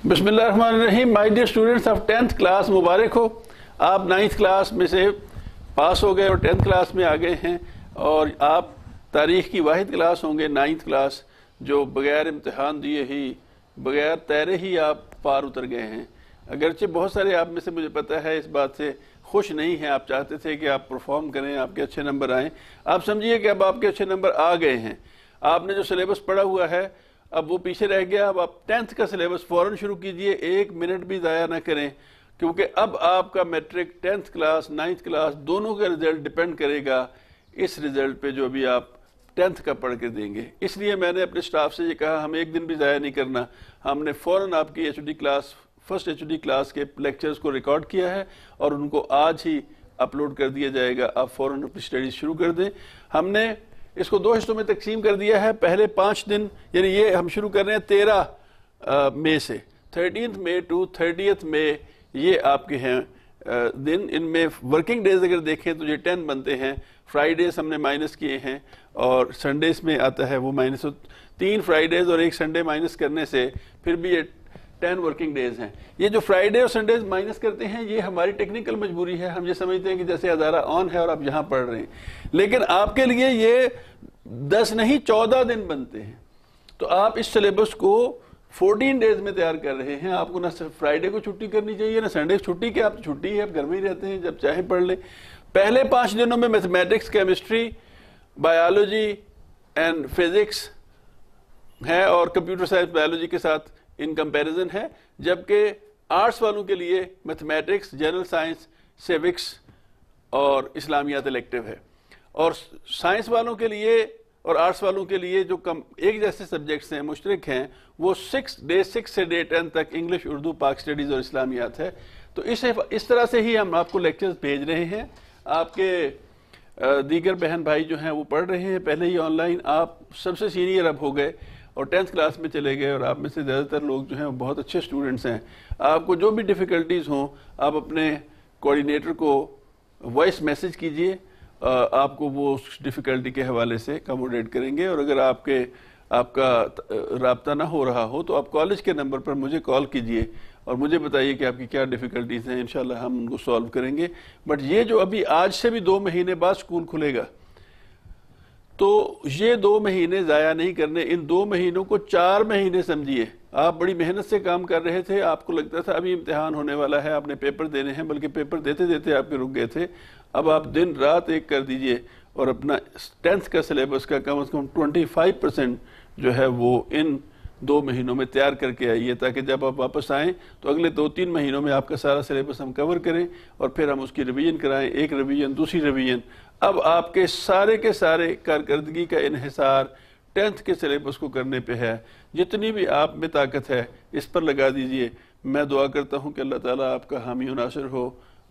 बिस्मिल्लाहिर्रहमानिर्रहीम। My dear students of 10th class, मुबारक हो। आप 9th क्लास में से पास हो गए और 10th क्लास में आ गए हैं और आप तारीख की वाहिद क्लास होंगे 9th क्लास, जो बगैर इम्तिहान दिए ही, बगैर तैरे ही आप पार उतर गए हैं। अगरचे बहुत सारे आप में से, मुझे पता है, इस बात से खुश नहीं हैं। आप चाहते थे कि आप परफॉर्म करें, आपके अच्छे नंबर आएँ। आप समझिए कि अब आपके अच्छे नंबर आ गए हैं। आपने जो सिलेबस पढ़ा हुआ है अब वो पीछे रह गया। अब आप 10th का सिलेबस फ़ौरन शुरू कीजिए, 1 मिनट भी ज़ाया ना करें, क्योंकि अब आपका matric 10th class 9th class दोनों का रिजल्ट डिपेंड करेगा इस रिजल्ट पे जो अभी आप 10th का पढ़ के देंगे। इसलिए मैंने अपने स्टाफ से ये कहा, हम एक दिन भी ज़ाया नहीं करना। हमने फ़ौरन आपकी HD class, first HD class के लेक्चर्स को रिकॉर्ड किया है और उनको आज ही अपलोड कर दिया जाएगा। आप फ़ौरन अपनी स्टडीज शुरू कर दें। हमने इसको 2 हिस्सों में तकसीम कर दिया है। पहले 5 दिन, यानी ये हम शुरू कर रहे हैं 13 मई से, 13th मई टू 30th मई, ये आपके हैं दिन। इनमें वर्किंग डेज अगर देखें तो ये 10 बनते हैं। फ्राइडेज हमने माइनस किए हैं और संडेज में आता है वो माइनस। 3 फ्राइडेज और 1 संडे माइनस करने से फिर भी ये 10 वर्किंग डेज हैं। ये जो फ्राइडे और संडेज माइनस करते हैं ये हमारी टेक्निकल मजबूरी है। हम ये समझते हैं कि जैसे हज़ारा ऑन है और आप यहाँ पढ़ रहे हैं, लेकिन आपके लिए ये 10 नहीं 14 दिन बनते हैं। तो आप इस सिलेबस को 14 डेज में तैयार कर रहे हैं। आपको ना सिर्फ फ्राइडे को छुट्टी करनी चाहिए ना संडे को छुट्टी, के आप छुट्टी है, आप घर में ही रहते हैं, जब चाहे पढ़ लें। पहले 5 दिनों में mathematics, chemistry, biology and physics है और कंप्यूटर साइंस बायोलॉजी के साथ इन कंपैरिजन है, जबकि आर्ट्स वालों के लिए मैथमेटिक्स, जनरल साइंस, सिविक्स और इस्लामियात इलेक्टिव है। और साइंस वालों के लिए और आर्ट्स वालों के लिए जो एक जैसे सब्जेक्ट्स हैं, मुश्तरक हैं, वो 6 से डे 10 तक इंग्लिश, उर्दू, पाक स्टडीज़ और इस्लामियात है। तो इस तरह से ही हम आपको लेक्चर्स भेज रहे हैं। आपके दीगर बहन भाई जो हैं वो पढ़ रहे हैं पहले ही ऑनलाइन। आप सबसे सीनियर अब हो गए और 10th क्लास में चले गए और आप में से ज़्यादातर लोग जो हैं वो बहुत अच्छे स्टूडेंट्स हैं। आपको जो भी डिफ़िकल्टीज़ हों आप अपने कोऑर्डिनेटर को वॉइस मैसेज कीजिए, आपको वो उस डिफ़िकल्टी के हवाले से अकोमोडेट करेंगे। और अगर आपका राब्ता ना हो रहा हो तो आप कॉलेज के नंबर पर मुझे कॉल कीजिए और मुझे बताइए कि आपकी क्या डिफ़िकल्टीज़ हैं। इंशाल्लाह हम उनको सॉल्व करेंगे। बट ये जो अभी आज से भी 2 महीने बाद स्कूल खुलेगा, तो ये 2 महीने ज़ाया नहीं करने। इन 2 महीनों को 4 महीने समझिए। आप बड़ी मेहनत से काम कर रहे थे, आपको लगता था अभी इम्तिहान होने वाला है, आपने पेपर देने हैं, बल्कि पेपर देते देते आपके रुक गए थे। अब आप दिन रात एक कर दीजिए और अपना 10th का सिलेबस का कम से कम 25% जो है वो इन 2 महीनों में तैयार करके आइए, ताकि जब आप वापस आएँ तो अगले 2-3 महीनों में आपका सारा सिलेबस हम कवर करें और फिर हम उसकी रिवीजन कराएं। एक रिवीजन, दूसरी रिवीजन। अब आपके सारे के सारे कारकर्दगी का इन्हिसार 10th के सिलेबस को करने पे है। जितनी भी आप में ताकत है इस पर लगा दीजिए। मैं दुआ करता हूँ कि अल्लाह ताला आपका हामी व नासिर हो।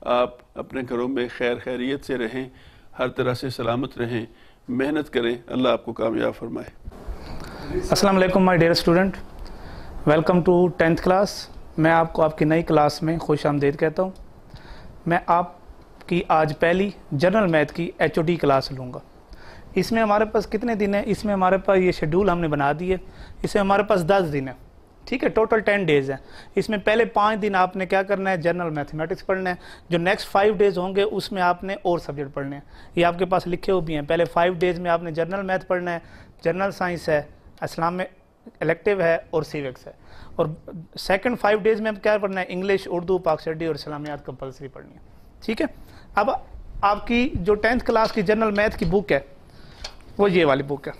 आप अपने घरों में खैर खैरियत से रहें, हर तरह से सलामत रहें, मेहनत करें। अल्लाह आपको कामयाब फरमाए। अस्सलाम वालेकुम my dear student, welcome to 10th class. मैं आपको आपकी नई क्लास में खुश आमदीद कहता हूँ। मैं आपकी आज पहली जनरल मैथ की HOD क्लास लूँगा। इसमें हमारे पास कितने दिन है? इसमें हमारे पास ये शेड्यूल हमने बना दिए। इसमें हमारे पास 10 दिन है, ठीक है। टोटल 10 डेज़ हैं। इसमें पहले 5 दिन आपने क्या करना है? जनरल मैथमेटिक्स पढ़ना है। जो नेक्स्ट 5 डेज़ होंगे उसमें आपने और सब्जेक्ट पढ़ने हैं। ये आपके पास लिखे हुए भी हैं। पहले 5 डेज़ में आपने जनरल मैथ पढ़ना है, जनरल साइंस है, इस्लाम इलेक्टिव है और सिविक्स है। और सेकंड 5 डेज़ में क्या पढ़ना है? इंग्लिश, उर्दू, पाक स्टडी और इस्लामियात कंपलसरी पढ़नी है, ठीक है। अब आपकी जो 10th क्लास की जनरल मैथ की बुक है वो ये वाली बुक है,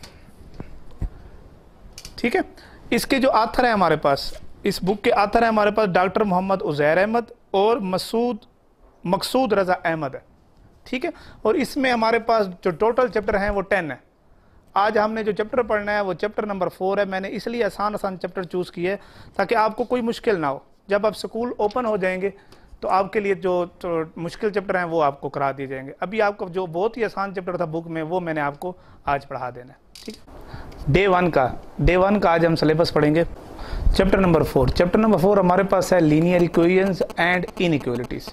ठीक है। इसके जो आथर है हमारे पास, इस बुक के आथर है हमारे पास डॉक्टर मोहम्मद उज़ैर अहमद और मकसूद रज़ा अहमद है, ठीक है। और इसमें हमारे पास जो टोटल चैप्टर हैं वो 10 है। आज हमने जो चैप्टर पढ़ना है वो चैप्टर नंबर 4 है। मैंने इसलिए आसान चैप्टर चूज़ किए ताकि आपको कोई मुश्किल ना हो। जब आप स्कूल ओपन हो जाएंगे तो आपके लिए जो मुश्किल चैप्टर हैं वो आपको करा दिए जाएंगे। अभी आपको जो बहुत ही आसान चैप्टर था बुक में वो मैंने आपको आज पढ़ा देना है, ठीक है। डे वन का आज हम सिलेबस पढ़ेंगे। Chapter number 4। चैप्टर नंबर 4 हमारे पास है लीनियर इक्वेशंस एंड इनइक्वालिटीज़।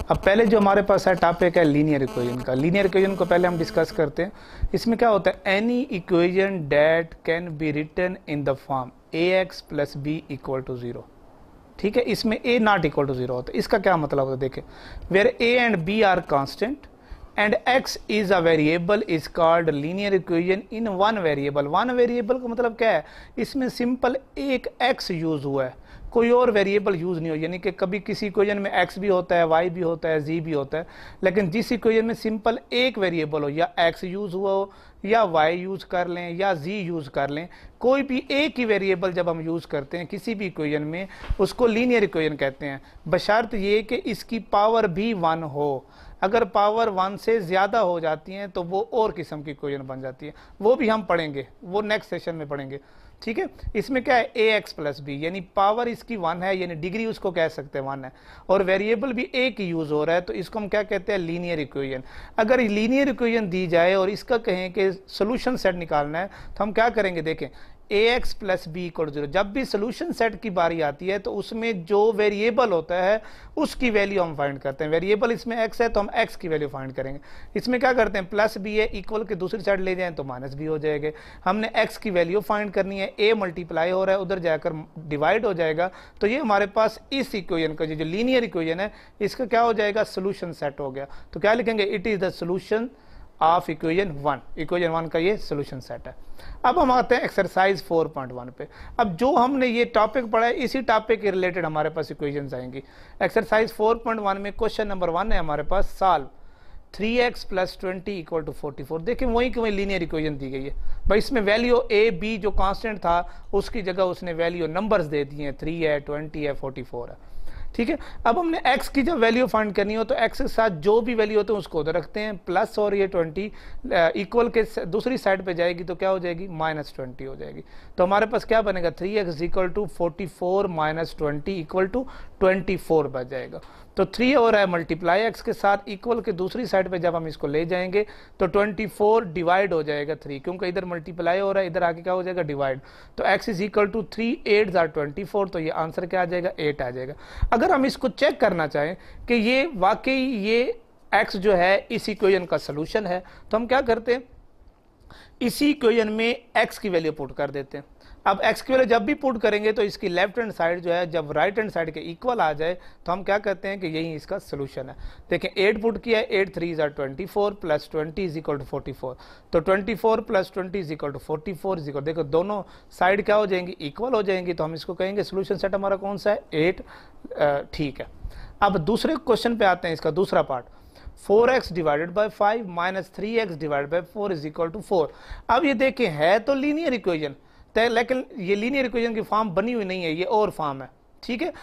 अब पहले जो हमारे पास है टॉपिक है लीनियर इक्वेशन का। लीनियर इक्वेशन को पहले हम डिस्कस करते हैं। इसमें क्या होता है? Any equation that can be written in the form ax + b = 0। ठीक है, इसमें a नॉट इक्वल टू 0 होता है। इसका क्या मतलब होता है, देखें, where a and b are constant and x is a variable is called linear equation in one variable. One variable का मतलब क्या है, इसमें सिंपल एक x यूज हुआ है, कोई और वेरिएबल यूज नहीं हो, यानी कि कभी किसी इक्वेशन में x भी होता है, y भी होता है, z भी होता है, लेकिन जिस इक्वेशन में सिंपल एक वेरिएबल हो, या x यूज हुआ हो या y यूज कर लें या z यूज कर लें, कोई भी एक ही वेरिएबल जब हम यूज करते हैं किसी भी इक्वेशन में, उसको लीनियर इक्वेशन कहते हैं, बशर्त ये कि इसकी पावर भी 1 हो। अगर पावर 1 से ज्यादा हो जाती है तो वो और किस्म की इक्वेशन बन जाती है, वो भी हम पढ़ेंगे, वो नेक्स्ट सेशन में पढ़ेंगे। ठीक है, इसमें क्या है, ax प्लस बी, यानी पावर इसकी 1 है, यानी डिग्री उसको कह सकते हैं 1 है, और वेरिएबल भी एक ही यूज हो रहा है, तो इसको हम क्या कहते हैं, लीनियर इक्वेशन। अगर लीनियर इक्वेशन दी जाए और इसका कहें कि सोल्यूशन सेट निकालना है, तो हम क्या करेंगे, देखें, ax प्लस बी इक्वल 0। जब भी सोल्यूशन सेट की बारी आती है तो उसमें जो वेरिएबल होता है उसकी वैल्यू हम फाइंड करते हैं। वेरिएबल इसमें x है तो हम x की वैल्यू फाइंड करेंगे। इसमें क्या करते हैं, प्लस बी है, इक्वल के दूसरी साइड ले जाएं तो माइनस बी हो जाएगा। हमने x की वैल्यू फाइंड करनी है, a मल्टीप्लाई हो रहा है, उधर जाकर डिवाइड हो जाएगा, तो ये हमारे पास इस इक्वेशन का जो लीनियर इक्वेशन है इसका क्या हो जाएगा, सोल्यूशन सेट हो गया। तो क्या लिखेंगे, it is the solution of equation 1। Equation 1 का ये सोल्यूशन सेट है। अब हम आते हैं एक्सरसाइज 4.1 पे। अब जो हमने ये टॉपिक पढ़ा है इसी टॉपिक के रिलेटेड हमारे पास इक्वेशंस आएंगी। एक्सरसाइज 4.1 में क्वेश्चन नंबर 1 है हमारे पास, solve 3x plus 20 equal to 44। देखिए वही की वही लीनियर इक्वेशन दी गई है भाई, इसमें वैल्यू a b जो कांस्टेंट था उसकी जगह उसने वैल्यू नंबर्स दे दी हैं, 3 है, 20 है, 44 है। ठीक है, अब हमने x की जब वैल्यू फाइंड करनी हो तो x के साथ जो भी वैल्यू होते हैं उसको उधर रखते हैं, प्लस और ये 20 इक्वल के दूसरी साइड पे जाएगी तो क्या हो जाएगी, माइनस 20 हो जाएगी। तो हमारे पास क्या बनेगा, 3x equal to 44 minus 20 equal to 24 बच जाएगा। तो 3 हो रहा है मल्टीप्लाई x के साथ, इक्वल के दूसरी साइड पे जब हम इसको ले जाएंगे तो 24 डिवाइड हो जाएगा 3, क्योंकि इधर मल्टीप्लाई हो रहा है, इधर आके क्या हो जाएगा, डिवाइड। तो x is equal to 3 8 are 24, तो ये आंसर क्या आ जाएगा, 8 आ जाएगा। अगर हम इसको चेक करना चाहें कि ये वाकई ये x जो है इस इक्वेशन का सोल्यूशन है, तो हम क्या करते हैं, इसी इक्वेशन में x की वैल्यू पुट कर देते हैं। अब x की वैल्यू जब भी पुट करेंगे तो इसकी लेफ्ट हैंड साइड जो है जब राइट हैंड साइड के इक्वल आ जाए तो हम क्या कहते हैं कि यही इसका सोल्यूशन है। देखें 8 पुट किया है, 8 3 are 24 plus 20 is equal to 44, तो 24 plus 20 is equal to 44 is equal, देखो दोनों साइड क्या हो जाएंगी, इक्वल हो जाएंगी, तो हम इसको कहेंगे सोल्यूशन सेट हमारा कौन सा है, 8। ठीक है, अब दूसरे क्वेश्चन पे आते हैं, इसका दूसरा part, 4x divided by 5 minus 3x divided by 4 is equal to 4। अब ये देखें है तो लीनियर इक्वेशन, लेकिन ये लीनियर इक्वेशन की फॉर्म बनी हुई नहीं है, ये और फॉर्म है। ठीक है,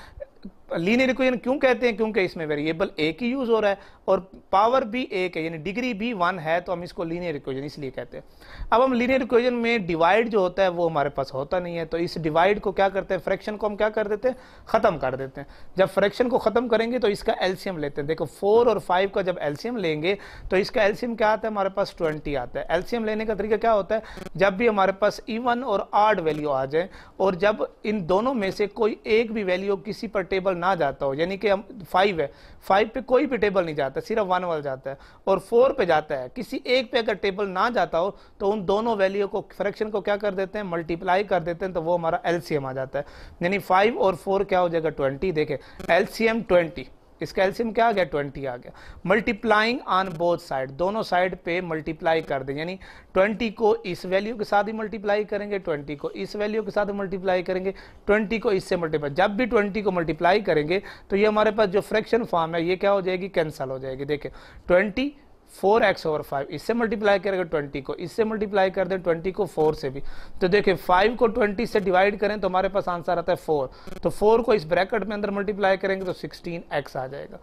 लीनियर इक्वेशन क्यों कहते हैं, क्योंकि इसमें वेरिएबल एक ही यूज हो रहा है और पावर भी एक है, यानी डिग्री भी 1 है, तो हम इसको लीनियर इक्वेशन इसलिए कहते हैं। अब हम लीनियर इक्वेशन में डिवाइड जो होता है वो हमारे पास होता नहीं है, तो इस डिवाइड को क्या करते हैं, फ्रैक्शन को हम क्या कर देते हैं, खत्म कर देते हैं। जब फ्रैक्शन को खत्म करेंगे तो इसका एलसीएम लेते हैं। देखो 4 और 5 का जब एलसीएम लेंगे तो इसका एलसीएम क्या आता है, हमारे पास 20 आता है। एलसीएम लेने का तरीका क्या होता है, जब भी हमारे पास इवन और ऑड वैल्यू आ जाए और जब इन दोनों में से कोई एक भी वैल्यू किसी पर टेबल ना जाता हो, यानी कि हम 5 है, 5 पे कोई भी टेबल नहीं जाता, सिर्फ 1 वाला जाता है, और 4 पे जाता है, किसी एक पे अगर टेबल ना जाता हो तो उन दोनों वैल्यू को फ्रैक्शन को क्या कर देते हैं, मल्टीप्लाई कर देते हैं, तो वो हमारा एलसीएम आ जाता है। यानी 5 और 4 क्या हो जाएगा, 20। देखे एलसीएम 20, इसका एलसीएम क्या आ गया, 20 आ गया। मल्टीप्लाइंग ऑन बोथ साइड, दोनों साइड पे मल्टीप्लाई कर दें, यानी 20 को इस वैल्यू के साथ ही मल्टीप्लाई करेंगे, 20 को इस वैल्यू के साथ मल्टीप्लाई करेंगे, 20 को इससे मल्टीप्लाई। जब भी 20 को मल्टीप्लाई करेंगे तो ये हमारे पास जो फ्रैक्शन फॉर्म है ये क्या हो जाएगी, कैंसल हो जाएगी। देखिए 20 4x ओवर 5 इससे मल्टीप्लाई करेंगे, 20 को इससे मल्टीप्लाई कर दें, 20 को 4 से भी, तो देखिए 5 को 20 से डिवाइड करें तो हमारे पास आंसर आता है 4, तो 4 को इस ब्रैकेट में अंदर मल्टीप्लाई करेंगे तो 16x आ जाएगा।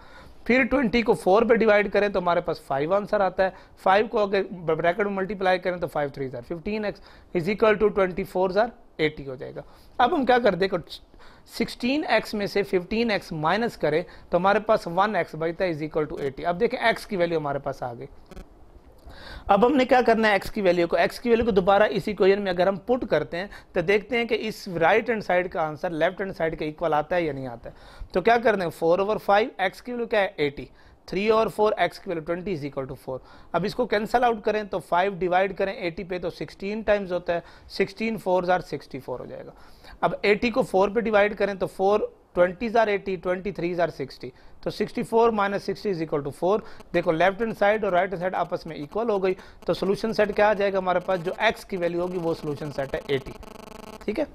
फिर 20 को 4 पे डिवाइड करें तो हमारे पास 5 आंसर आता है। 5 को अगर ब्रैकेट में मल्टीप्लाई करें तो 5 3 15x इज इक्वल टू 24 80 हो जाएगा। अब हम क्या कर देखो 16x में से 15x माइनस करें तो हमारे पास 1x बचता है इज इक्वल टू 80। अब देखें x की वैल्यू हमारे पास आ गई। अब हमने क्या करना है, x की वैल्यू को दोबारा इसी इक्वेशन में अगर हम पुट करते हैं तो देखते हैं कि इस राइट हैंड साइड का आंसर लेफ्ट हैंड साइड के इक्वल आता है या नहीं आता है। तो क्या करना है, 4 ओवर 5 x की वैल्यू क्या है 80, 3 और 4 x की वैल्यू 20 इज इक्वल टू 4। अब इसको कैंसल आउट करें तो 5 डिवाइड करें 80 पे तो 16 टाइम्स होता है, 16 4 64 हो जाएगा। अब 80 को 4 पे डिवाइड करें तो 4 20 जार 80, 23 जार 60, तो 64 माइनस 60 इज इक्वल टू 4। देखो लेफ्ट हैंड साइड और राइट हैंड साइड आपस में इक्वल हो गई, तो सोल्यूशन सेट क्या आ जाएगा हमारे पास, जो x की वैल्यू होगी वो सोल्यूशन सेट है 80। ठीक है,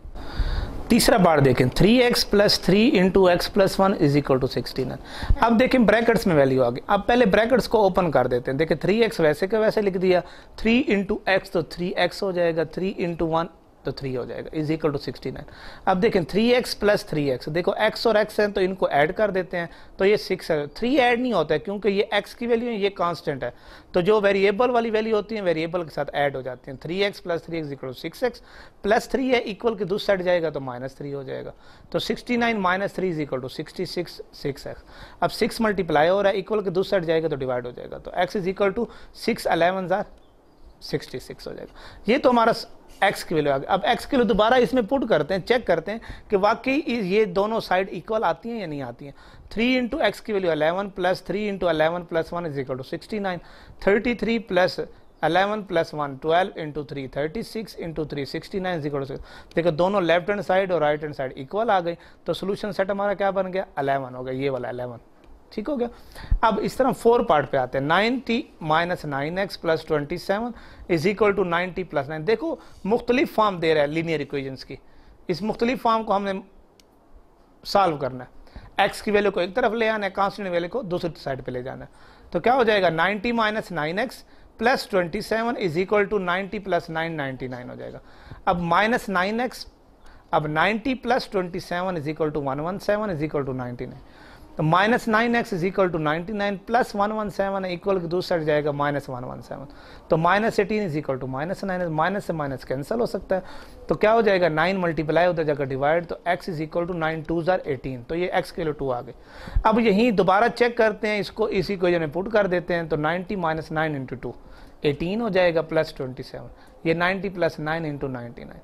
तीसरा बार देखें 3x plus 3 into x plus 1 is equal to 69। अब देखें ब्रैकेट्स में वैल्यू आ गई, अब पहले ब्रैकेट्स को ओपन कर देते हैं। देखें 3x वैसे के वैसे लिख दिया, 3 इंटू एक्स तो 3x हो जाएगा, 3 इंटू 1 तो 3 हो जाएगा, इज इक्वल टू 69। अब देखें 3x प्लस 3x, देखो x और x हैं तो इनको ऐड कर देते हैं, तो ये 6 है। 3 ऐड नहीं होता है क्योंकि ये x की वैल्यू है, ये कांस्टेंट है, तो जो वेरिएबल वाली वैल्यू होती है वेरिएबल के साथ ऐड हो जाती हैं। 3x plus 3x equal to 6x plus 3 है, इक्वल के दूसरी साइड जाएगा तो माइनस 3 हो जाएगा, तो 69 minus 3 is equal to 66 6x। अब 6 मल्टीप्लाई हो रहा है, इक्वल के दूसरी साइड जाएगा तो डिवाइड हो जाएगा, तो x इज इक्वल टू 6 11 जार 66 हो जाएगा। ये तो हमारा x की वैल्यू आ गई। अब x की वैल्यू दोबारा इसमें पुट करते हैं, चेक करते हैं कि वाकई ये दोनों साइड इक्वल आती हैं या नहीं आती हैं। 3 इंटू एक्स की value 11 plus 3 into 11 plus 1 is equal to 69। 33 plus 11 plus 1 12 into 3 36 into 3 69 is equal to 6। देखो दोनों लेफ्ट हैंड साइड और राइट हैंड साइड इक्वल आ गई, तो सोल्यूशन सेट हमारा क्या बन गया, 11 हो गया, ये वाला 11। ठीक हो गया। अब इस तरह 4 पार्ट पे आते हैं। 90 minus 9x plus 27 is equal to 90 plus 9। देखो मुख्तलिफ फॉर्म दे रहा है लीनियर इक्वेशंस की, इस मुख्तलिफ फॉर्म को हमने सॉल्व करना है। x की वैल्यू को एक तरफ ले आना है, कांस्टेंट वैल्यू को दूसरी साइड पे ले जाना है, तो क्या हो जाएगा 90 minus 9x plus 27 is equal to 90 plus 9 99 हो जाएगा। अब माइनस 9x, अब 90 plus 27 is equal to 117 is equal to 99, तो minus 9x is equal to 99 plus 117 equal की दूसरी साइड जाएगा माइनस 117, तो minus 18 is equal to minus 9, minus से माइनस कैंसिल हो सकता है, तो क्या हो जाएगा 9 मल्टीप्लाई उधर जाकर डिवाइड, तो x इज इक्वल टू 9 2 जार 18, तो ये x के लिए 2 आ गए। अब यहीं दोबारा चेक करते हैं, इसको इसी इक्वेशन में पुट कर देते हैं, तो 90 माइनस 9 इंटू 2 18 हो जाएगा प्लस 27, ये 90 प्लस 9 इंटू 99।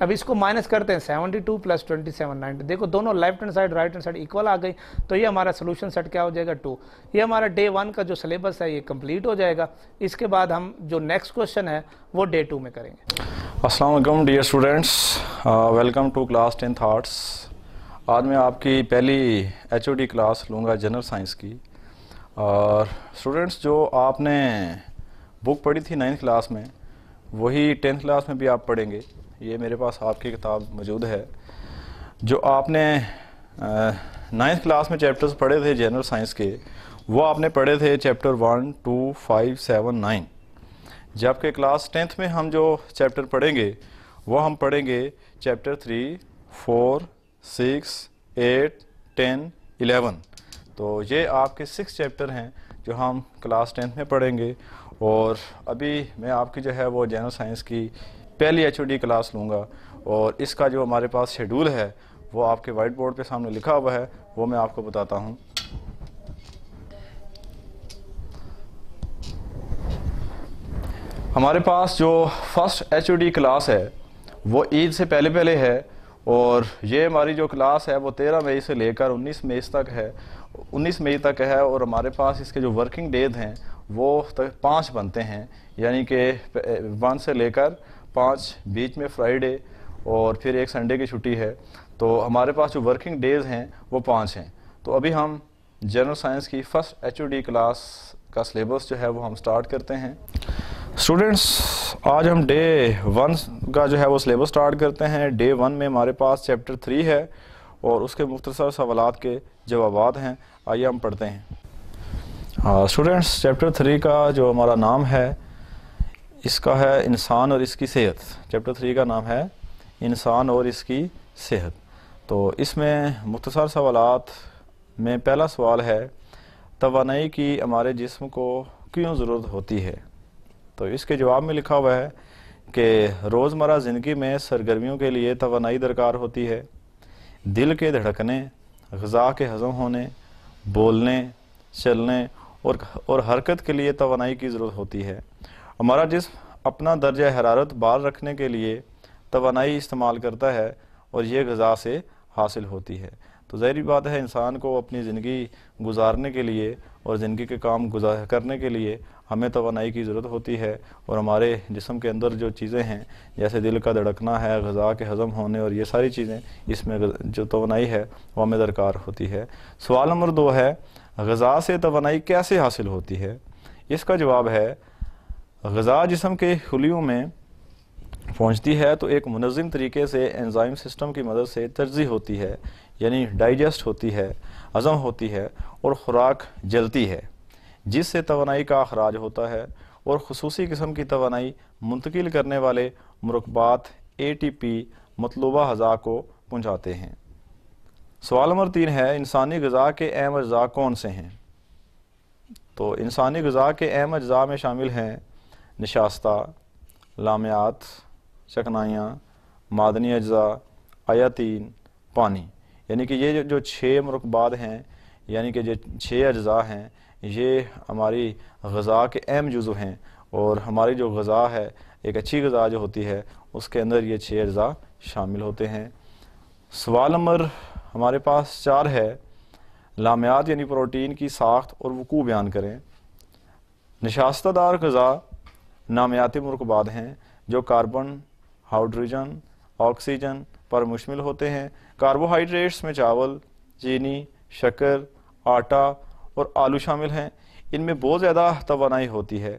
अब इसको माइनस करते हैं 72 प्लस 27 90। देखो दोनों left hand side right hand side equal आ गई, तो ये हमारा सोल्यूशन सेट क्या हो जाएगा 2। ये हमारा डे 1 का जो सिलेबस है ये कंप्लीट हो जाएगा। इसके बाद हम जो नेक्स्ट क्वेश्चन है वो डे 2 में करेंगे। अस्सलाम वालेकुम dear students, welcome to class 10th arts. आज मैं आपकी पहली HOD क्लास लूँगा जनरल साइंस की। और स्टूडेंट्स जो आपने बुक पढ़ी थी 9th क्लास में, वही 10th क्लास में भी आप पढ़ेंगे। ये मेरे पास आपकी किताब मौजूद है। जो आपने 9th क्लास में चैप्टर्स पढ़े थे जनरल साइंस के, वो आपने पढ़े थे चैप्टर 1 2 5 7 9। जबकि क्लास 10th में हम जो चैप्टर पढ़ेंगे वो हम पढ़ेंगे चैप्टर 3 4 6 8 10 11। तो ये आपके 6 चैप्टर हैं जो हम क्लास 10th में पढ़ेंगे। और अभी मैं आपकी जो है वो जनरल साइंस की पहली HOD क्लास लूँगा, और इसका जो हमारे पास शेड्यूल है वो आपके वाइट बोर्ड पे सामने लिखा हुआ है, वो मैं आपको बताता हूँ। हमारे पास जो फर्स्ट HOD क्लास है वो ईद से पहले है, और ये हमारी जो क्लास है वो 13 मई से लेकर 19 मई तक है, 19 मई तक है। और हमारे पास इसके जो वर्किंग डेज हैं वो 5 बनते हैं, यानी कि 1 से लेकर 5, बीच में फ्राइडे और फिर एक संडे की छुट्टी है। तो हमारे पास जो वर्किंग डेज हैं वो 5 हैं। तो अभी हम जनरल साइंस की फर्स्ट HOD क्लास का सिलेबस जो है वो हम स्टार्ट करते हैं। स्टूडेंट्स आज हम डे 1 का जो है वो सिलेबस स्टार्ट करते हैं। डे 1 में हमारे पास चैप्टर 3 है और उसके मुख्तसर सवालात के जवाबात हैं। आइए हम पढ़ते हैं। स्टूडेंट्स चैप्टर 3 का जो हमारा नाम है इसका है इंसान और इसकी सेहत। चैप्टर 3 का नाम है इंसान और इसकी सेहत। तो इसमें मुख्तसर सवालात में पहला सवाल है, तवानाई की हमारे जिस्म को क्यों ज़रूरत होती है। तो इसके जवाब में लिखा हुआ है कि रोज़मर्रा ज़िंदगी में सरगर्मियों के लिए तवानाई दरकार होती है। दिल के धड़कने, ग़िज़ा के हज़म होने, बोलने, चलने और हरकत के लिए तवानाई की ज़रूरत होती है। हमारा जिस्म अपना दर्जा हरारत बार रखने के लिए तवानाई इस्तेमाल करता है और ये ग़िज़ा से हासिल होती है। तो तो ज़ाहिर बात है इंसान को अपनी ज़िंदगी गुजारने के लिए और ज़िंदगी के काम करने के लिए हमें तवानाई की ज़रूरत होती है। और हमारे जिस्म के अंदर जो चीज़ें हैं जैसे दिल का धड़कना है, ग़िज़ा के हज़म होने और ये सारी चीज़ें, इसमें जो तवानाई है वो हमें दरकार होती है। सवाल नंबर 2 है, ग़िज़ा से तवानाई कैसे हासिल होती है? इसका जवाब है, ग़िज़ा जिस्म के खुलियों में पहुंचती है तो एक मुनज़्ज़म तरीके से एंजाइम सिस्टम की मदद से तजज़ीह होती है, यानी डाइजेस्ट होती है, हज़म होती है और ख़ुराक जलती है, जिससे तवानाई का अखराज होता है और ख़ुसूसी किस्म की तवानाई मुंतकिल करने वाले मुरक्बात ATP मतलूबा ग़िज़ा को पहुँचाते हैं। सवाल नंबर 3 है, इंसानी ग़िज़ा के अहम अज्जा कौन से हैं? तो इंसानी ग़िज़ा के अहम अज्जा में शामिल हैं निशास्ता, लामियात, चकनाइयाँ, मादनी अज्जा, आयातीन, पानी। यानी कि ये जो 6 मुरक्बात हैं, यानी कि जो 6 अज्जा हैं, ये हमारी ग़िज़ा के अहम जुज़व हैं। और हमारी जो ग़िज़ा है, एक अच्छी ग़िज़ा जो होती है, उसके अंदर ये 6 अज्जा शामिल होते हैं। सवाल नंबर हमारे पास 4 है, लामियात यानी प्रोटीन की साख्त और वकू बयान करें। निशास्तदार ग़िज़ा नामियाती मुरक्बात हैं जो कार्बन, हाइड्रोजन, ऑक्सीजन पर मुश्तमिल होते हैं। कार्बोहाइड्रेट्स में चावल, चीनी, शक्कर, आटा और आलू शामिल हैं। इनमें बहुत ज़्यादा तवानाई होती है।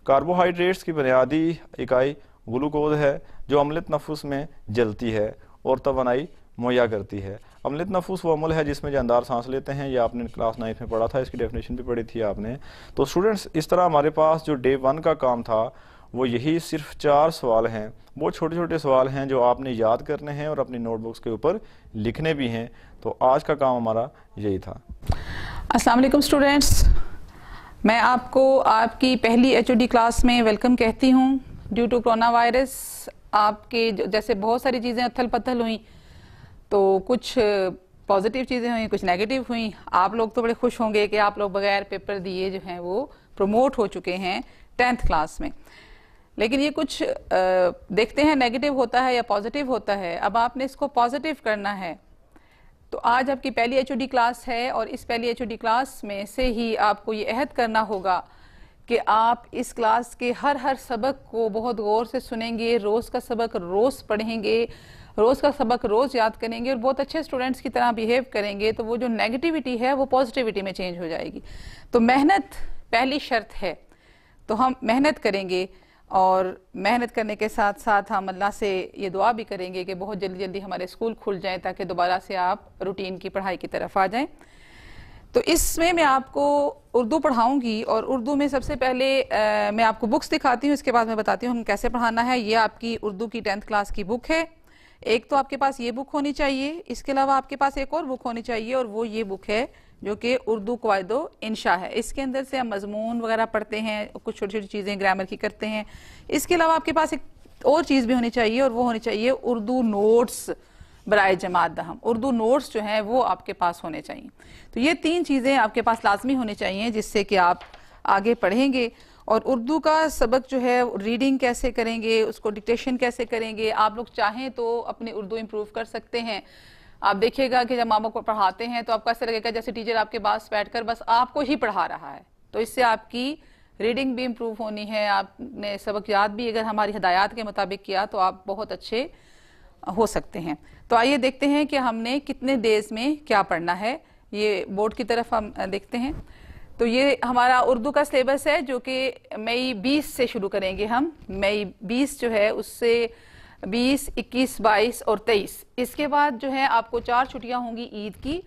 कार्बोहाइड्रेट्स की बुनियादी इकाई ग्लूकोज है जो अम्लत नफुस में जलती है और तवानाई मुहैया करती है। अम्लत नफुस वो अमल है जिसमें जानदार सांस लेते हैं, ये आपने क्लास 9 में पढ़ा था, इसकी डेफिनेशन भी पढ़ी थी आपने। तो स्टूडेंट्स, इस तरह हमारे पास जो डे 1 का काम था वो यही सिर्फ 4 सवाल हैं। बहुत छोटे छोटे सवाल हैं जो आपने याद करने हैं और अपनी नोटबुक्स के ऊपर लिखने भी हैं। तो आज का काम हमारा यही था। अस्सलाम वालेकुम स्टूडेंट्स, मैं आपको आपकी पहली HOD क्लास में वेलकम कहती हूँ। ड्यू टू कोरोना वायरस आपके जैसे बहुत सारी चीज़ें अथल पथल हुई, तो कुछ पॉजिटिव चीज़ें हुई, कुछ नेगेटिव हुई। आप लोग तो बड़े खुश होंगे कि आप लोग बगैर पेपर दिए जो हैं वो प्रमोट हो चुके हैं 10th क्लास में। लेकिन ये कुछ देखते हैं नेगेटिव होता है या पॉजिटिव होता है। अब आपने इसको पॉजिटिव करना है। तो आज आपकी पहली HOD क्लास है और इस पहली HOD क्लास में से ही आपको ये अहद करना होगा कि आप इस क्लास के हर सबक को बहुत गौर से सुनेंगे, रोज़ का सबक रोज़ पढ़ेंगे, रोज़ का सबक रोज़ याद करेंगे और बहुत अच्छे स्टूडेंट्स की तरह बिहेव करेंगे। तो वो जो नेगेटिविटी है वो पॉजिटिविटी में चेंज हो जाएगी। तो मेहनत पहली शर्त है, तो हम मेहनत करेंगे और मेहनत करने के साथ साथ हम अल्लाह से ये दुआ भी करेंगे कि बहुत जल्दी जल्दी हमारे स्कूल खुल जाएं ताकि दोबारा से आप रूटीन की पढ़ाई की तरफ आ जाएं। तो इसमें मैं आपको उर्दू पढ़ाऊंगी और उर्दू में सबसे पहले मैं आपको बुक्स दिखाती हूँ, इसके बाद मैं बताती हूँ हम कैसे पढ़ाना है। ये आपकी उर्दू की 10th क्लास की बुक है। एक तो आपके पास ये बुक होनी चाहिए, इसके अलावा आपके पास एक और बुक होनी चाहिए और वो ये बुक है जो कि उर्दू क़वाइदो इंशा है। इसके अंदर से हम मजमून वगैरह पढ़ते हैं, कुछ छोटी छोटी चीज़ें ग्रामर की करते हैं। इसके अलावा आपके पास एक और चीज़ भी होनी चाहिए और वो होनी चाहिए उर्दू नोट्स बराए जमात दहम। उर्दू नोट्स जो हैं वो आपके पास होने चाहिए। तो ये 3 चीज़ें आपके पास लाजमी होनी चाहिए जिससे कि आप आगे पढ़ेंगे। और उर्दू का सबक जो है रीडिंग कैसे करेंगे, उसको डिक्टेशन कैसे करेंगे, आप लोग चाहें तो अपनी उर्दू इम्प्रूव कर सकते हैं। आप देखिएगा कि जब मामा को पढ़ाते हैं तो आपको ऐसा लगेगा जैसे टीचर आपके पास बैठकर बस आपको ही पढ़ा रहा है। तो इससे आपकी रीडिंग भी इम्प्रूव होनी है, आपने सबक याद भी अगर हमारी हिदायत के मुताबिक किया तो आप बहुत अच्छे हो सकते हैं। तो आइए देखते हैं कि हमने कितने डेज में क्या पढ़ना है। ये बोर्ड की तरफ हम देखते हैं। तो ये हमारा उर्दू का सिलेबस है जो कि मई 20 से शुरू करेंगे हम। मई 20 जो है उससे 20, 21, 22 और 23। इसके बाद जो है आपको 4 छुट्टियां होंगी ईद की,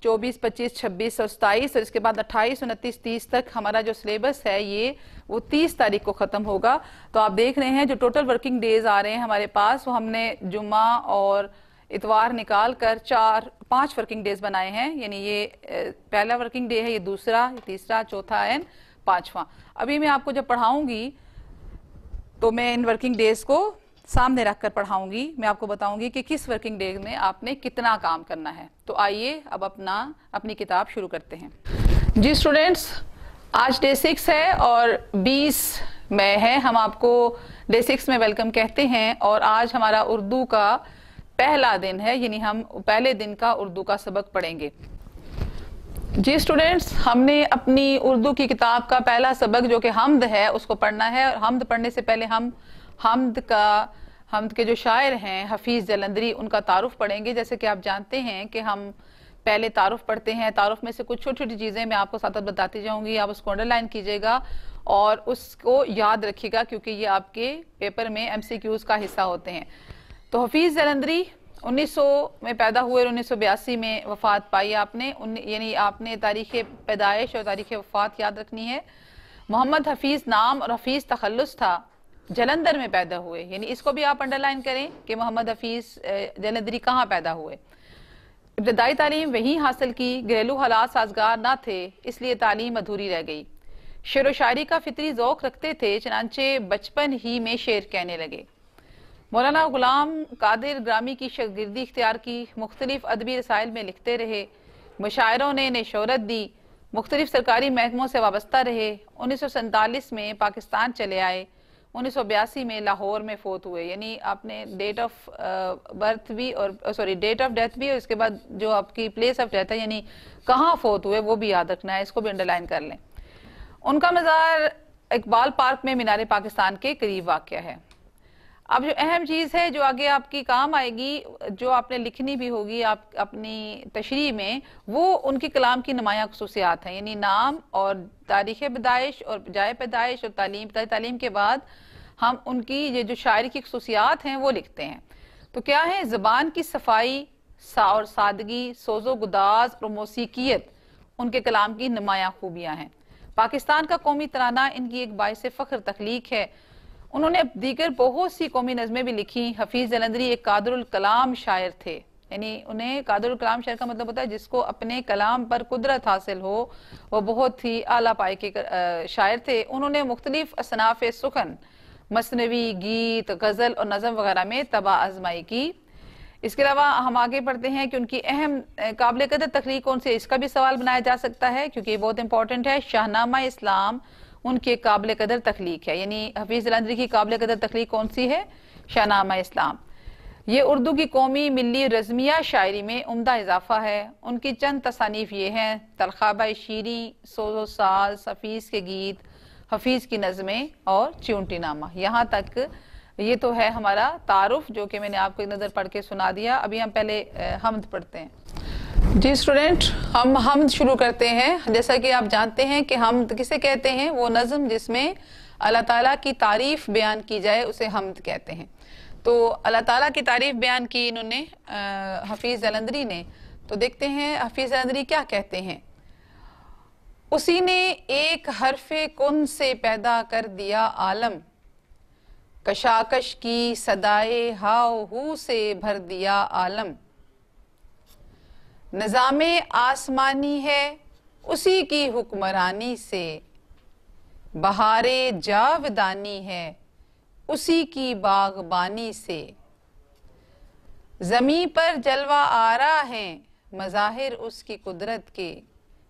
24, 25, 26 और 27। और इसके बाद 28, 29, 30 तक हमारा जो सिलेबस है ये वो 30 तारीख को ख़त्म होगा। तो आप देख रहे हैं जो टोटल वर्किंग डेज आ रहे हैं हमारे पास, वो हमने जुम्मा और इतवार निकाल कर 5 वर्किंग डेज बनाए हैं। यानी ये पहला वर्किंग डे है, ये दूसरा, ये तीसरा, चौथा एंड 5वां। अभी मैं आपको जब पढ़ाऊंगी तो मैं इन वर्किंग डेज को सामने रखकर पढ़ाऊंगी। मैं आपको बताऊंगी कि किस वर्किंग डे में आपने कितना काम करना है। तो आइए अब अपनी किताब शुरू करते हैं। जी स्टूडेंट्स, आज डे 6 है और 20 मई है। हम आपको डे 6 में वेलकम कहते हैं और आज हमारा उर्दू का पहला दिन है, यानी हम पहले दिन का उर्दू का सबक पढ़ेंगे। जी स्टूडेंट्स, हमने अपनी उर्दू की किताब का पहला सबक जो कि हम्द है उसको पढ़ना है। और हम्द पढ़ने से पहले हम हम्द के जो शायर हैं हफीज जलंधरी, उनका तारुफ पढ़ेंगे। जैसे कि आप जानते हैं कि हम पहले तारुफ पढ़ते हैं, तारुफ में से कुछ छोटी छोटी चीजें मैं आपको साथ बताती जाऊंगी, आप उसको अंडरलाइन कीजिएगा और उसको याद रखिएगा, क्योंकि ये आपके पेपर में MCQs का हिस्सा होते हैं। तो हफीज जलंधरी 1900 में पैदा हुए, 1982 में वफात पाई आपने, यानी आपने तारीख पैदाइश और तारीख वफात याद रखनी है। मोहम्मद हफीज नाम और हफीज तखल्लुस था, जलंधर में पैदा हुए, यानी इसको भी आप अंडरलाइन करें कि मोहम्मद हफीज जलंधरी कहाँ पैदा हुए। इब्तदाई तालीम वहीं हासिल की, घरेलू हालात साजगार ना थे इसलिए तालीम अधूरी रह गई। शेर व शायरी का फितरी ज़ौक़ रखते थे, चनांचे बचपन ही में शेर कहने लगे। मौलाना गुलाम कादिर ग्रामी की शागिर्दी इख्तियार की, मुख्तलिफ अदबी रसाइल में लिखते रहे, मुशायरों ने इन्हें शोहरत दी, मुख्तलिफ सरकारी महकमों से वाबस्ता रहे। 1947 में पाकिस्तान चले आए, 1982 में लाहौर में फोत हुए। यानी आपने डेट ऑफ बर्थ भी और डेट ऑफ डेथ भी और इसके बाद जो आपकी प्लेस ऑफ डेथ है यानी कहाँ फोत हुए वो भी याद रखना है, इसको भी अंडरलाइन कर लें। उनका मज़ार इकबाल पार्क में मीनार पाकिस्तान के करीब वाक़या है। अब जो अहम चीज़ है जो आगे आपकी काम आएगी, जो आपने लिखनी भी होगी आप अपनी तशरीह में, वो उनके कलाम की नुमायां खसूसियात हैं, यानी नाम और तारीख़ पैदाइश और जाए पैदाइश और तालीम के बाद हम उनकी ये जो शायरी की खसूसियात हैं वो लिखते हैं। तो क्या है, ज़बान की सफाई और सादगी, सोज़ो गुदाज और मौसीकियत उनके कलाम की नुमायां खूबियाँ हैं। पाकिस्तान का कौमी तराना इनकी एक बाइस फ़ख्र तख्लीक है। उन्होंने दीगर बहुत सी कौमी नज़में भी लिखी। हफीज जलंधरी एक कादरुल कलाम शायर थे, यानी उन्हें कादरुल कलाम शायर का मतलब होता है जिसको अपने कलाम पर कुदरत हासिल हो, वो बहुत ही आला पाए के शायर थे। उन्होंने मुख्तलिफ असनाफ़ सुखन, मसनवी, गीत, गज़ल और नज़म वगैरह में तबा आजमाई की। इसके अलावा हम आगे पढ़ते हैं कि उनकी अहम काबिल कदर तख्लीक कौन सी, इसका भी सवाल बनाया जा सकता है क्योंकि ये बहुत इंपॉर्टेंट है। शाहनामा इस्लाम उनके काबिल कदर तख्लीक है, यानी हफीज जलंधरी की काबिल कदर तख्लीक कौन सी है, शाहनामा इस्लाम। ये उर्दू की कौमी मिली रज़मिया शायरी में उम्दा इजाफा है। उनकी चंद तसानीफ ये हैं, तलखाबा शीरी, सोज़ो साज, हफीज के गीत, हफीज की नज़में और च्यूंटी नामा। यहाँ तक ये तो है हमारा तारुफ जो कि मैंने आपको एक नज़र पढ़ के सुना दिया। अभी हम पहले हम्द पढ़ते हैं। जी स्टूडेंट, हम हम्द शुरू करते हैं। जैसा कि आप जानते हैं कि हम्द किसे कहते हैं, वो नज़म जिसमें अल्लाह ताला की तारीफ बयान की जाए उसे हम्द कहते हैं। तो अल्लाह ताला की तारीफ बयान की इन्होंने हफीज जलंधरी ने, तो देखते हैं हफीज जलंधरी क्या कहते हैं। उसी ने एक हरफे कुन से पैदा कर दिया आलम, कशाकश की सदाए हाव हू से भर दिया आलम। निज़ामे आसमानी है उसी की हुक्मरानी से, बहारे जावदानी है उसी की बागबानी से। ज़मीं पर जलवा आरा हैं मज़ाहिर उसकी कुदरत के,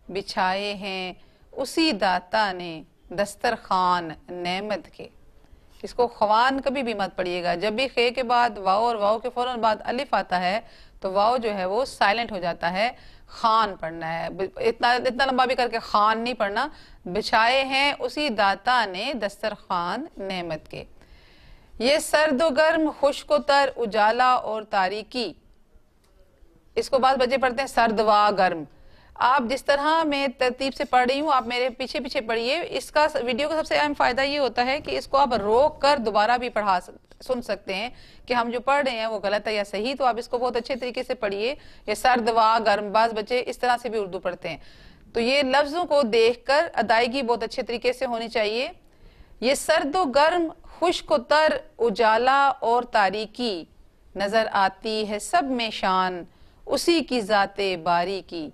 बिछाए हैं उसी दाता ने दस्तरखान नेमत के। इसको ख्वान कभी भी मत पढ़िएगा, जब भी खे के बाद वाव और वाव के फौरन बाद अलिफ आता है तो वाव जो है वो साइलेंट हो जाता है, खान पढ़ना है। इतना लंबा भी करके खान नहीं पढ़ना। बिछाए हैं उसी दाता ने दस्तरखान नेमत के। ये सर्द व गर्म, खुश्क व तर, उजाला और तारीकी। इसको बाद बच्चे पढ़ते हैं सर्द व गर्म। आप जिस तरह मैं तरतीब से पढ़ रही हूँ आप मेरे पीछे पीछे पढ़िए। इसका वीडियो का सबसे अहम फायदा ये होता है कि इसको आप रोक कर दोबारा भी सुन सकते हैं कि हम जो पढ़ रहे हैं वो गलत है या सही। तो आप इसको बहुत अच्छे तरीके से पढ़िए। ये सर्द व गर्म, बाज बच्चे इस तरह से भी उर्दू पढ़ते हैं, तो ये लफ्जों को देखकर अदायगी बहुत अच्छे तरीके से होनी चाहिए। ये सर्द व गर्म, खुश्क व तर, उजाला और तारीकी, नजर आती है सब में शान उसी की जाते बारी की।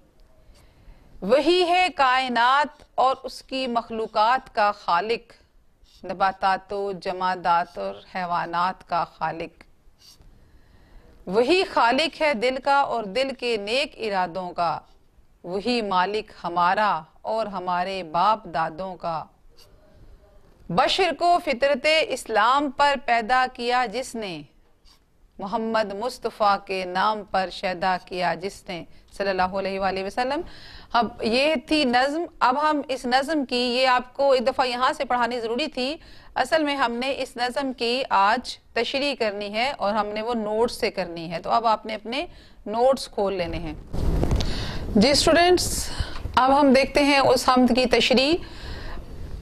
वही है कायनात और उसकी मखलूकात का खालिक, नबातात जमादात और हैवानात का खालिक। वही खालिक है दिल का और दिल के नेक इरादों का, वही मालिक हमारा और हमारे बाप दादों का। बशर को फितरते इस्लाम पर पैदा किया जिसने, मोहम्मद मुस्तफ़ा के नाम पर शैदा किया जिसने सल्लल्लाहु अलैहि वसल्लम। अब ये थी नज़्म। अब हम इस नज़्म की, ये आपको एक दफ़ा यहाँ से पढ़ानी ज़रूरी थी, असल में हमने इस नज़्म की आज तशरीह करनी है और हमने वो नोट्स से करनी है। तो अब आपने अपने नोट्स खोल लेने हैं। जी स्टूडेंट्स, अब हम देखते हैं उस हम्द की तशरीह।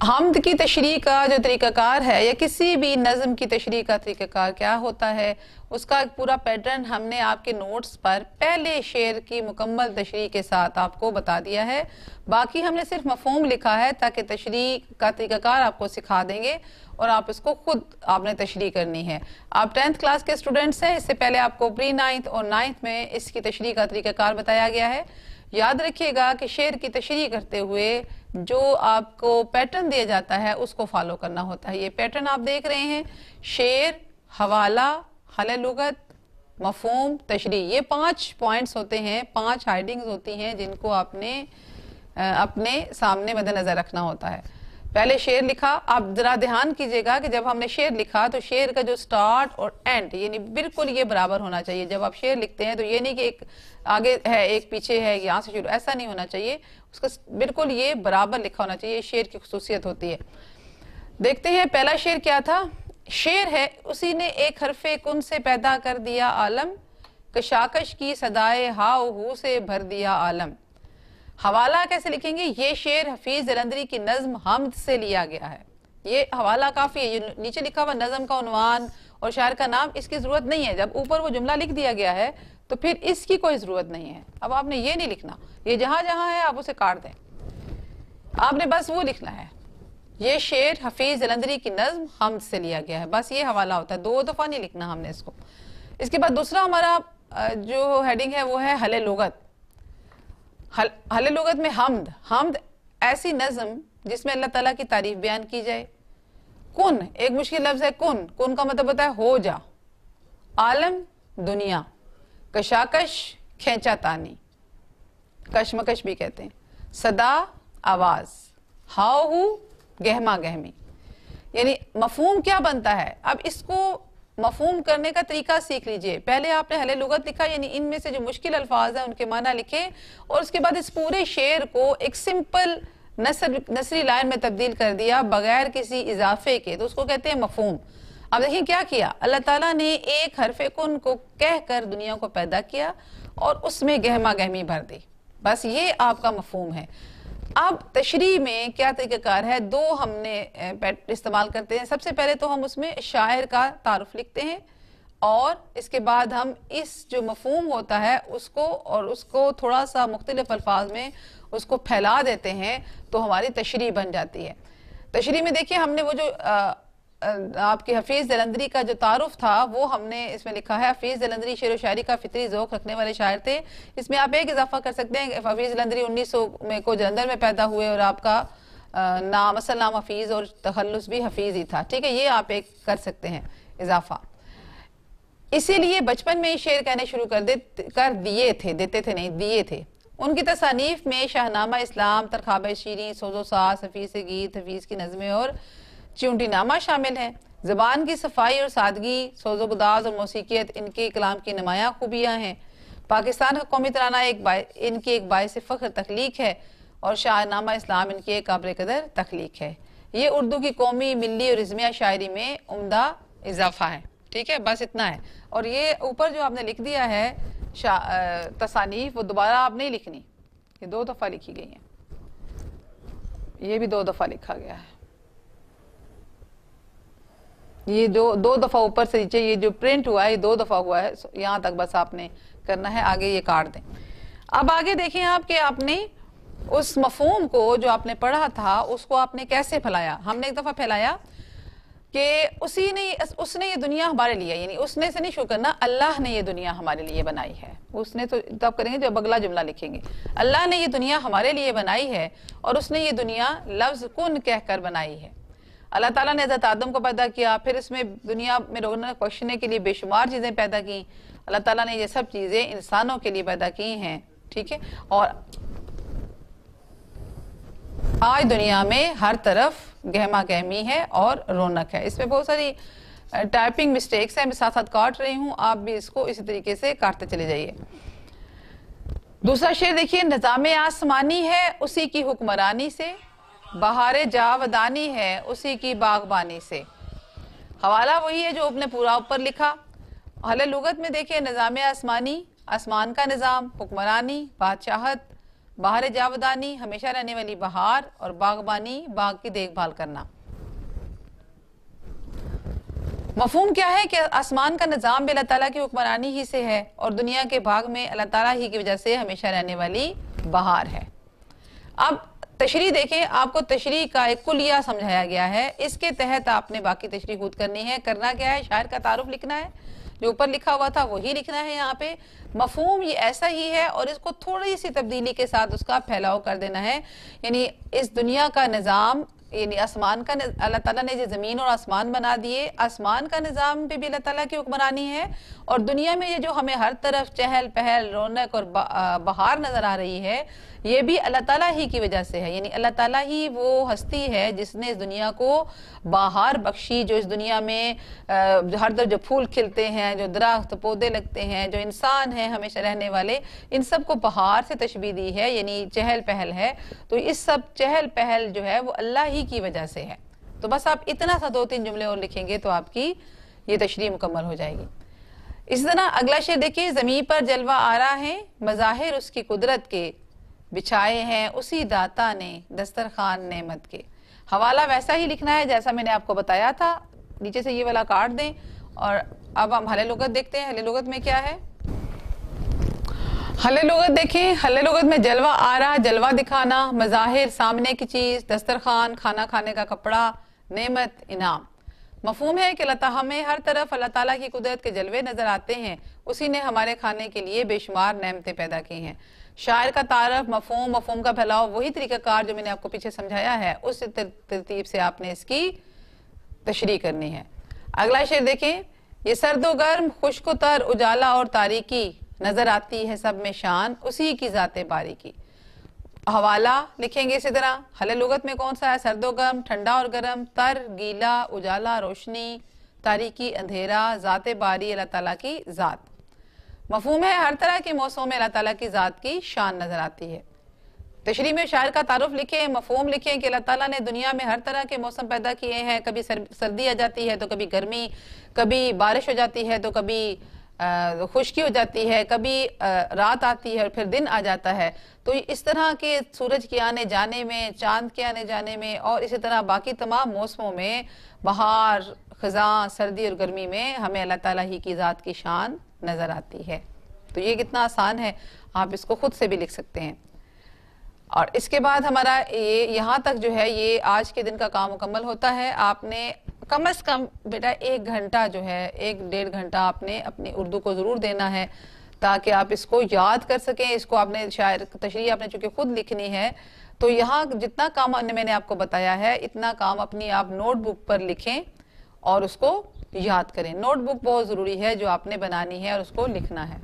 हम्द की तशरीह का जो तरीक़ाकार है या किसी भी नज़्म की तशरीह का तरीक़ाकार क्या होता है, उसका एक पूरा पैटर्न हमने आपके नोट्स पर पहले शेर की मुकम्मल तशरीह के साथ आपको बता दिया है। बाकी हमने सिर्फ मफ़हूम लिखा है ताकि तशरीह का तरीक़ाकार आपको सिखा देंगे और आप इसको खुद आपने तशरीह करनी है। आप 10th क्लास के स्टूडेंट्स हैं, इससे पहले आपको प्री 9th और 9th में इसकी तशरीह का तरीक़ाकार बताया गया है। याद रखिएगा कि शेर की तशरीह करते हुए जो आपको पैटर्न दिया जाता है उसको फॉलो करना होता है। ये पैटर्न आप देख रहे हैं, शेर, हवाला, हले लुगत, मफहूम, तशरीह, ये 5 पॉइंट्स होते हैं, 5 हाइडिंग्स होती हैं जिनको आपने अपने सामने मद्देनजर रखना होता है। पहले शेर लिखा। आप जरा ध्यान कीजिएगा कि जब हमने शेर लिखा तो शेर का जो स्टार्ट और एंड यानी बिल्कुल ये बराबर होना चाहिए। जब आप शेर लिखते हैं तो ये नहीं कि एक आगे है एक पीछे है, यहाँ से शुरू, ऐसा नहीं होना चाहिए। उसका बिल्कुल ये बराबर लिखा होना चाहिए। शेर की खुसूसियत होती है। देखते हैं पहला शेर क्या था। शेर है, उसी ने एक हरफे कुन से पैदा कर दिया आलम, कशाकश की सदाए हाउ हू से भर दिया आलम। हवाला कैसे लिखेंगे? ये शेर हफीज जलंधरी की नज्म हम्द से लिया गया है। ये हवाला काफी है। ये नीचे लिखा हुआ नज्म का उन्वान और शायर का नाम, इसकी जरूरत नहीं है। जब ऊपर वो जुमला लिख दिया गया है तो फिर इसकी कोई जरूरत नहीं है। अब आपने ये नहीं लिखना, ये जहां जहां है आप उसे काट दें, आपने बस वो लिखना है। ये शेर हफीज जलंधरी की नज्म हम्द से लिया गया है, बस ये हवाला होता है। 2 दफा नहीं लिखना हमने इसको। इसके बाद दूसरा हमारा जो हेडिंग है वो है हले लुगत। हले लुगत में हम्द। हम्द ऐसी नज्म जिसमें अल्लाह ताला की तारीफ बयान की जाए। कुन एक मुश्किल लफ्ज है। कुन, कुन का मतलब होता है हो जा। आलम दुनिया। कशाकश खेचा तानी, कशमकश भी कहते हैं। सदा आवाज। हाउ हु गहमा गहमी। यानी मफहूम क्या बनता है। अब इसको मफहूम करने का तरीका सीख लीजिए। पहले आपने हले लुगत लिखा, यानी इनमें से जो मुश्किल अल्फाज हैं उनके माना लिखे और उसके बाद इस पूरे शेर को एक सिंपल नसरी लाइन में तब्दील कर दिया बगैर किसी इजाफे के, तो उसको कहते हैं मफहूम। अब देखिए क्या किया, अल्लाह ताला ने एक हरफे कुन को कहकर दुनिया को पैदा किया और उसमें गहमा गहमी भर दी। बस ये आपका मफहूम है। अब तशरीह में क्या तरीक़ाकार है, 2 हमने इस्तेमाल करते हैं। सबसे पहले तो हम उसमें शायर का तारुफ लिखते हैं और इसके बाद हम इस जो मफहूम होता है उसको थोड़ा सा मुख्तलिफ अल्फाज में उसको फैला देते हैं, तो हमारी तशरीह बन जाती है। तशरीह में देखिए हमने वो जो आपके हफीज जलंधरी का जो तारुफ था वो हमने इसमें लिखा है। हफीज जलंधरी शेर व शायरी का फितरी ज़ौक़ रखने वाले शायर थे। इसमें आप एक इजाफा कर सकते हैं। हफीज जलंधरी 1900 में को जलंधर में पैदा हुए और आपका नाम असल नाम हफीज और तखल्लुस भी हफीज ही था। ठीक है, ये आप एक कर सकते हैं इजाफा। इसीलिए बचपन में ही शेर कहने शुरू कर दिए थे, देते थे नहीं, दिए थे। उनकी तसानीफ में शाहनामा इस्लाम, तरखाब शीरी, सोजो सास, हफीज से गीत, हफीज की नज़में और चिऊंटी नामा शामिल है। ज़बान की सफाई और सादगी, सोज़ो गुदाज और मौसीकियत इनके कलाम की नुमायाँ खूबियाँ हैं। पाकिस्तान का कौमी तराना इनकी एक बाइस फ़ख्र तख्लीक है और शाहनामा इस्लाम इनकी एक काबिल कदर तख्लीक है। ये उर्दू की कौमी, मिली और इज़्मिया शायरी में उम्दा इजाफा है। ठीक है, बस इतना है। और ये ऊपर जो आपने लिख दिया है तसानीफ, वो दोबारा आप नहीं लिखनी, ये 2 दफ़ा लिखी गई हैं। ये भी 2 दफ़ा लिखा गया है। ये 2 दफ़ा ऊपर से नीचे ये जो प्रिंट हुआ है ये 2 दफ़ा हुआ है। यहाँ तक बस आपने करना है, आगे ये काट दें। अब आगे देखें आप कि आपने उस मफहूम को जो आपने पढ़ा था उसको आपने कैसे फैलाया। हमने एक दफ़ा फैलाया कि उसने ये दुनिया हमारे लिए, यानी उसने से नहीं शुरू करना, अल्लाह ने ये दुनिया हमारे लिए बनाई है। उसने तो तब करेंगे जब अगला जुमला लिखेंगे। अल्लाह ने ये दुनिया हमारे लिए बनाई है और उसने ये दुनिया लफ्ज़ कुन कहकर बनाई है। अल्लाह ताला ने हज़रत आदम को पैदा किया, फिर इसमें दुनिया में लोगों ने बख्शने के लिए बेशुमार चीज़ें पैदा की। अल्लाह ताला ने ये सब चीज़ें इंसानों के लिए पैदा की हैं। ठीक है, और आज दुनिया में हर तरफ गहमा गहमी है और रौनक है। इसमें बहुत सारी टाइपिंग मिस्टेक्स है, मैं साथ साथ काट रही हूँ, आप भी इसको इसी तरीके से काटते चले जाइए। दूसरा शेर देखिए, निज़ाम आसमानी है उसी की हुक्मरानी से, बहार जावदानी है उसी की बागबानी से। हवाला वही है जो आपने पूरा ऊपर लिखा। हले लुगत में देखिए, निज़ाम आसमानी, आसमान का निज़ाम, हुक्मरानी, बादशाहत, बहार जावदानी, हमेशा रहने वाली बहार, और बागबानी, बाग की देखभाल करना। मफहूम क्या है कि आसमान का निज़ाम भी अल्लाह ताला की हुक्मरानी ही से है, और दुनिया के भाग में अल्लाह ताला ही की वजह से हमेशा रहने वाली बहार है। अब तशरीह देखें, आपको तशरीह का एक कुलिया समझाया गया है, इसके तहत आपने बाकी तशरीह खुद करनी है। करना क्या है, शायर का तारुफ लिखना है, जो ऊपर लिखा हुआ था वही लिखना है यहाँ पे। मफहूम ये ऐसा ही है और इसको थोड़ी सी तब्दीली के साथ उसका फैलाव कर देना है। यानी इस दुनिया का निज़ाम, यानी आसमान का, अल्लाह ताला ने जो ज़मीन और आसमान बना दिए, आसमान का निज़ाम पे भी अल्लाह ताला की हुक्मरानी है, और दुनिया में ये जो हमें हर तरफ चहल पहल, रौनक और बहार नज़र आ रही है, ये भी अल्लाह ताला ही की वजह से है। यानी अल्लाह ताला ही वो हस्ती है जिसने इस दुनिया को बहार बख्शी, जो इस दुनिया में हर तरफ जो फूल खिलते हैं, जो दरख्त पौधे लगते हैं, जो इंसान हैं हमेशा रहने वाले, इन सब को बहार से तशबीह दी है, यानी चहल पहल है। तो इस सब चहल पहल जो है वो अल्लाह ही की वजह से है। तो बस आप इतना सा 2-3 जुमले और लिखेंगे तो आपकी ये तशरीह मुकम्मल हो जाएगी। इसी तरह अगला शेर देखिए, ज़मीन पर जलवा आ रहा है, मज़ाहिर उसकी कुदरत के, बिछाए हैं उसी दाता ने दस्तरखान नेमत के। हवाला वैसा ही लिखना है जैसा मैंने आपको बताया था, नीचे से ये वाला काट दें। और अब हम हले लुगत देखते हैं। हले लुगत में क्या है, हले लुगत देखें, हले लुगत में जलवा आ रहा, जलवा दिखाना, मज़ाहिर सामने की चीज, दस्तरखान खाना खाने का कपड़ा, नेमत इनाम। मफहूम है कि हमें हर तरफ अल्लाह ताला की कुदरत के जलवे नजर आते हैं, उसी ने हमारे खाने के लिए बेशुमार नेमतें पैदा की हैं। शायर का तारफ, मफहूम का फैलाव, वही तरीकाकार जो मैंने आपको पीछे समझाया है, उस तरतीब से आपने इसकी तशरीह करनी है। अगला शेर देखें, ये सर्दो गर्म, खुश्क तर, उजाला और तारीकी, नजर आती है सब में शान उसी की जाते बारीकी। हवाला लिखेंगे इसी तरह। हले लुगत में कौन सा है, सर्दो गर्म, ठंडा और गर्म, तर गीला, उजाला रोशनी, तारीकी अंधेरा, जाते बारी अल्लाह ताला की जात। मफहूम है हर तरह के मौसम में अल्लाह ताला की जात की शान नजर आती है। तशरीह में शायर का तारुफ लिखें, मफहूम लिखें कि अल्लाह ताला ने दुनिया में हर तरह के मौसम पैदा किए हैं। कभी सर्दी आ जाती है तो कभी गर्मी, कभी बारिश हो जाती है तो कभी खुश्की हो जाती है, कभी रात आती है और फिर दिन आ जाता है। तो इस तरह के सूरज के आने जाने में, चांद के आने जाने में, और इसी तरह बाकी तमाम मौसमों में, बहार, खज़ां, सर्दी और गर्मी में हमें अल्लाह ताला ही की ज़ात की शान नज़र आती है। तो ये कितना आसान है, आप इसको खुद से भी लिख सकते हैं। और इसके बाद हमारा ये यहाँ तक जो है ये आज के दिन का काम मुकम्मल होता है। आपने कम से कम बेटा 1 घंटा जो है, 1-1.5 घंटा आपने अपनी उर्दू को ज़रूर देना है ताकि आप इसको याद कर सकें। इसको आपने शायर तशरीह आपने चूँकि खुद लिखनी है, तो यहाँ जितना काम मैंने आपको बताया है इतना काम अपनी आप नोटबुक पर लिखें और उसको याद करें। नोटबुक बहुत ज़रूरी है जो आपने बनानी है और उसको लिखना है।